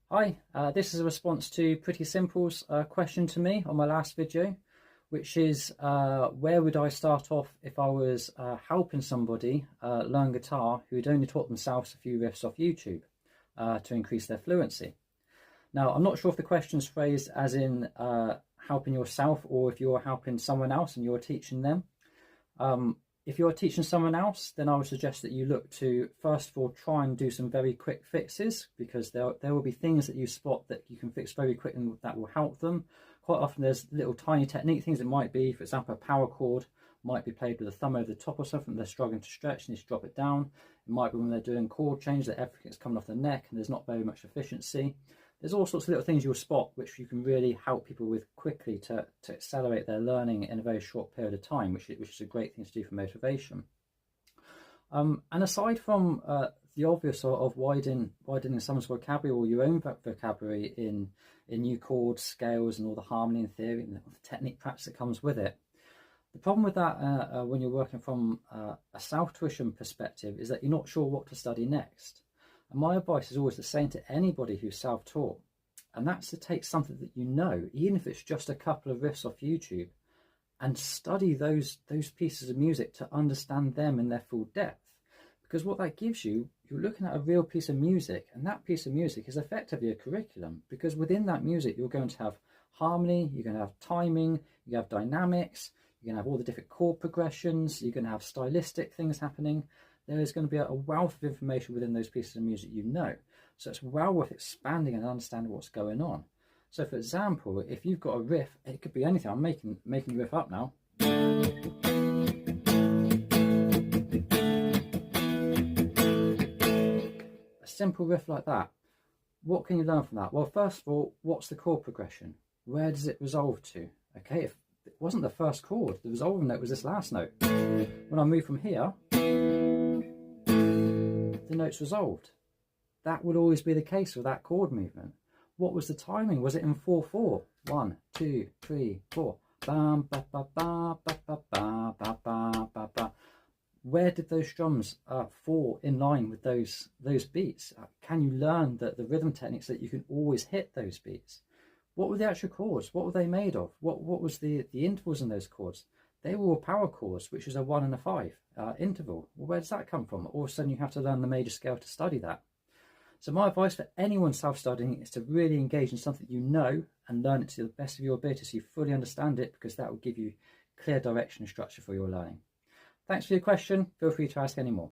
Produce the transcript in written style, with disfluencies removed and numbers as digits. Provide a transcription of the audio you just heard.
Hi, this is a response to Pretty Simple's question to me on my last video, which is where would I start off if I was helping somebody learn guitar who had only taught themselves a few riffs off YouTube to increase their fluency. Now, I'm not sure if the question's phrased as in helping yourself or if you're helping someone else and you're teaching them. If you're teaching someone else, then I would suggest that you look to, first of all, try and do some very quick fixes, because there will be things that you spot that you can fix very quick and that will help them. Quite often there's little tiny technique things. It might be, for example, a power chord might be played with a thumb over the top or something. They're struggling to stretch and you just drop it down. It might be when they're doing chord change that everything's coming off the neck and there's not very much efficiency. There's all sorts of little things you'll spot which you can really help people with quickly to accelerate their learning in a very short period of time, which is a great thing to do for motivation. And aside from the obvious of widening someone's vocabulary or your own vocabulary in new chords, scales, and all the harmony and theory and the technique practice that comes with it, the problem with that when you're working from a self-tuition perspective is that you're not sure what to study next. And my advice is always the same to anybody who's self-taught, and that's to take something that you know, even if it's just a couple of riffs off YouTube, and study those pieces of music to understand them in their full depth. Because what that gives you, you're looking at a real piece of music, and that piece of music is effectively a curriculum, because within that music you're going to have harmony, you're going to have timing, you have dynamics, you're going to have all the different chord progressions, you're going to have stylistic things happening. There is going to be a wealth of information within those pieces of music you know. So it's well worth expanding and understanding what's going on. So for example, if you've got a riff, it could be anything. I'm making the riff up now. A simple riff like that. What can you learn from that? Well, first of all, what's the chord progression? Where does it resolve to? Okay, if it wasn't the first chord, the resolving note was this last note. When I move from here, the note's resolved. That would always be the case with that chord movement. What was the timing? Was it in 4/4? 1, 2, 3, 4. Bam, ba, ba, ba, ba, ba, ba, ba, ba, ba, ba. Where did those drums fall in line with those beats? Can you learn the rhythm techniques that you can always hit those beats? What were the actual chords? What were they made of? What was the intervals in those chords? They were all power chords, which is a 1 and a 5 interval. Well, where does that come from? All of a sudden you have to learn the major scale to study that. So my advice for anyone self-studying is to really engage in something you know and learn it to the best of your ability so you fully understand it, because that will give you clear direction and structure for your learning. Thanks for your question. Feel free to ask any more.